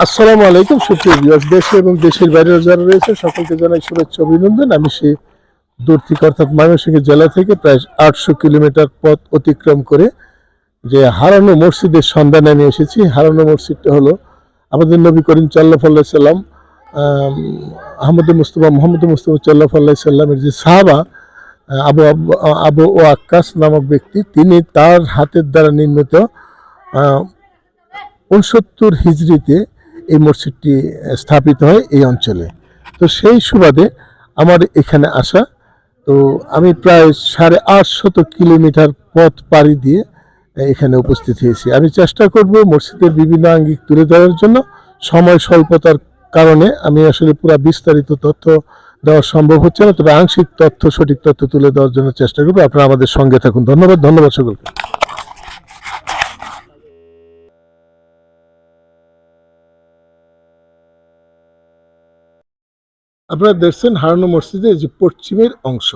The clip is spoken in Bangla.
আসসালামু আলাইকুম সুপ্রিয় ভিউয়ার্স, দেশে এবং দেশের বাইরে যারা রয়েছে সকলকে জানাই শুভেচ্ছা অভিনন্দন। আমি সেই দূর থেকে অর্থাৎ ময়মনসিংহ জেলা থেকে প্রায় 800 কিলোমিটার পথ অতিক্রম করে যে হারানো মসজিদের সন্ধানে আমি এসেছি। হারানো মসজিদটা হলো আমাদের নবী করিম সাল্লাল্লাহু আলাইহি সাল্লাম মোহাম্মদ মুস্তফা সাল্লাল্লাহু আলাইহি সাল্লামের যে সাহাবা আবু আবু আবু ওয়াক্কাস নামক ব্যক্তি, তিনি তার হাতের দ্বারা নির্মিত 69 হিজরিতে এই মসজিদটি স্থাপিত হয় এই অঞ্চলে। তো সেই সুবাদে আমার এখানে আসা। তো আমি প্রায় 850 কিলোমিটার পথ পাড়ি দিয়ে এখানে উপস্থিত হয়েছি। আমি চেষ্টা করব মসজিদের বিভিন্ন আঙ্গিক তুলে ধরার জন্য। সময় স্বল্পতার কারণে আমি আসলে পুরো বিস্তারিত তথ্য দেওয়া সম্ভব হচ্ছে না, তবে আংশিক তথ্য, সঠিক তথ্য তুলে দেওয়ার জন্য চেষ্টা করব। আপনারা আমাদের সঙ্গে থাকুন। ধন্যবাদ সকলকে। আপনারা দেখছেন হারানো মসজিদের যে পশ্চিমের অংশ।